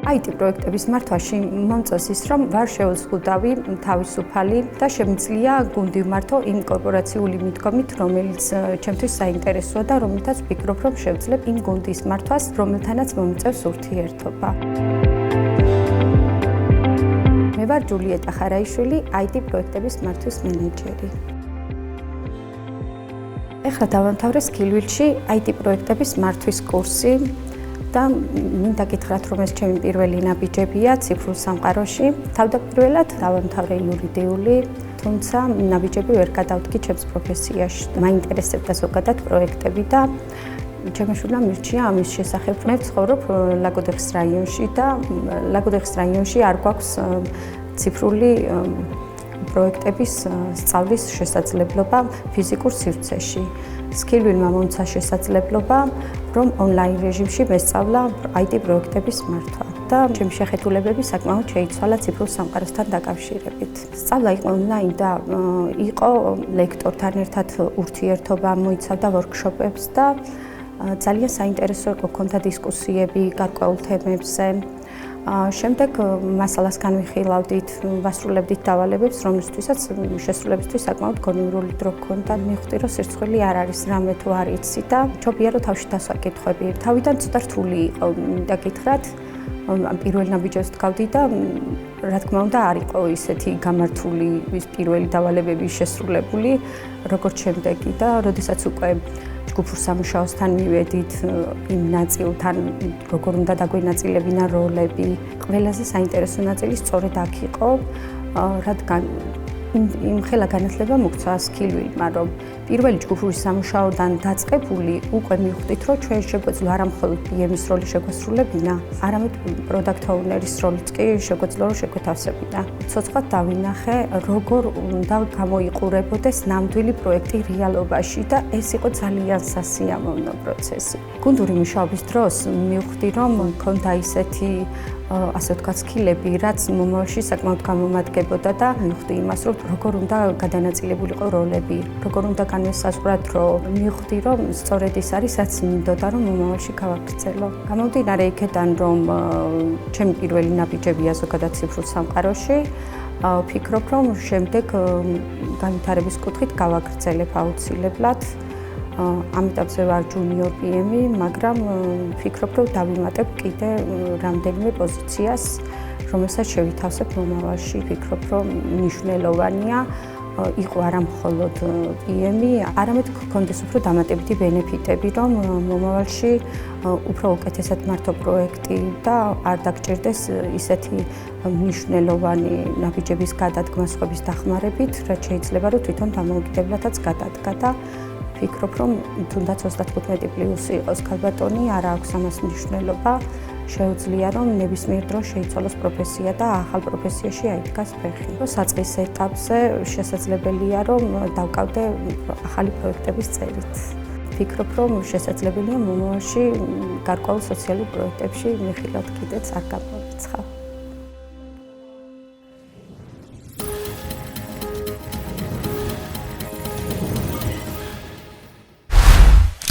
IT პროექტების მართვაში მომწონს ის, რომ ვარ შეუზღუდავი, თავისუფალი და შემიძლია გუნდი ვმართო იმ კორპორაციული მიდგომით, რომელიც ჩემთვის საინტერესოა და რომელთაც ვფიქრობ, რომ შევძლებ იმ გუნდის მართვას, რომელთანაც მომიწევს ურთიერთობა. მე ვარ ჯულიეტა ხარაიშვილი, IT პროექტების მართვის მენეჯერი. ეხლა დავამთავრე Skillwheel-ში IT პროექტების მართვის კურსი და მინდა გითხრათ, რომ ეს ჩემი პირველი ნაბიჯებია ციფრულ სამყაროში. თავდაპირველად დავამთავრე იურიდიული, თუმცა ნაბიჯები ვერ გადავდგი ჩემს პროფესიაში. მაინტერესებდა ზოგადად პროექტები და ჩემი შვილმა მირჩია ამის შესახებ. მე ვცხოვრობ ლაგოდეხის რაიონში და ლაგოდეხის რაიონში არ გვაქვს ციფრული პროექტების სწავლის შესაძლებლობა ფიზიკურ სივრცეში. Skillwheel-მა მომცა შესაძლებლობა, რომ ონლაინ რეჟიმში მესწავლა IT პროექტების მართვა და ჩემი შეხედულებები საკმაოდ შეიცვალა ციფრულ სამყაროსთან დაკავშირებით. სწავლა იყო ონლაინ და იყო ლექტორთან ერთად ურთიერთობა, მოიცავდა ვორქშოპებს და ძალიან საინტერესო იყო, ჰქონდა დისკუსიები გარკვეულ თემებზე. შემდეგ მასალას განვიხილავდით, ვასრულებდით დავალებებს, რომლისთვისაც შესრულებისთვის საკმაოდ გონივრული დრო ჰქონდა. მივხვდი, რომ სირცხვილი არ არის რამე თუ არ იცი და მჯობია, რომ თავში დასვა კითხვები. თავიდან ცოტა რთული იყო, მინდა გითხრათ, პირველ ნაბიჯებს ვდგავდი და რა თქმა უნდა არ იყო ისეთი გამართული ის პირველი დავალებები შესრულებული, როგორც შემდეგი და როდესაც უკვე ჯგუფურ სამუშაოსთან მივედით იმ ნაწილთან, როგორ უნდა დაგვენაწილებინა როლები. ყველაზე საინტერესო ნაწილი სწორედ აქ იყო, რადგან იმ ხელა განათლება მოგცა Skillwheel-მა, რომ პირველი ჯგუფური სამუშაოდან დაწყებული უკვე მივხვდით, რომ ჩვენ შეგვეძლო არა მხოლოდ PM-ის როლი შეგვესრულებინა, არამედ product owner-ის როლიც კი შეგვეძლო რომ შეგვეთავსებინა. ცოცხლად დავინახე, როგორ უნდა გამოიყურებოდეს ნამდვილი პროექტი რეალობაში და ეს იყო ძალიან სასიამოვნო პროცესი. გუნდური მუშაობის დროს მივხვდი, რომ მქონდა ისეთი ასე ვთქვათ, სკილები, რაც მომავალში საკმაოდ გამომადგებოდა და მივხვდი იმას, რომ როგორ უნდა გადანაწილებულიყო როლები, როგორ უნდა განვესაზღვრა დრო. მივხვდი, რომ სწორედ ის არის, რაც მინდოდა, რომ მომავალში გავაგრძელო. გამომდინარე იქედან, რომ ჩემი პირველი ნაბიჯებია ზოგადად ციფრულ სამყაროში, ვფიქრობ, რომ შემდეგ განვითარების კუთხით გავაგრძელებ აუცილებლად. ამ ეტაპზე ვარ junior PM-ი, მაგრამ ვფიქრობ, რომ დავიმატებ კიდე რამდენიმე პოზიციას, რომელსაც შევითავსებ მომავალში. ვფიქრობ, რომ მნიშვნელოვანია იყო არა მხოლოდ PM-ი, არამედ გქონდეს უფრო დამატებითი ბენეფიტები, რომ მომავალში უფრო უკეთესად მართო პროექტი და არ დაგჭირდეს ისეთი მნიშვნელოვანი ნაბიჯების გადადგმა სხვების დახმარებით, რაც შეიძლება რომ თვითონ დამოუკიდებლადაც გადადგა და ვფიქრობ, რომ თუნდაც 35+ იყოს ქალბატონი, არ აქვს ამას მნიშვნელობა. შეუძლია, რომ ნებისმიერ დროს შეიცვალოს პროფესია და ახალ პროფესიაში აიდგას ფეხი. საწყის ეტაპზე შესაძლებელია, რომ დავკავდე ახალი პროექტების წერით. ვფიქრობ, რომ შესაძლებელია მომავალში გარკვეულ სოციალურ პროექტებში მიხილოთ კიდეც არ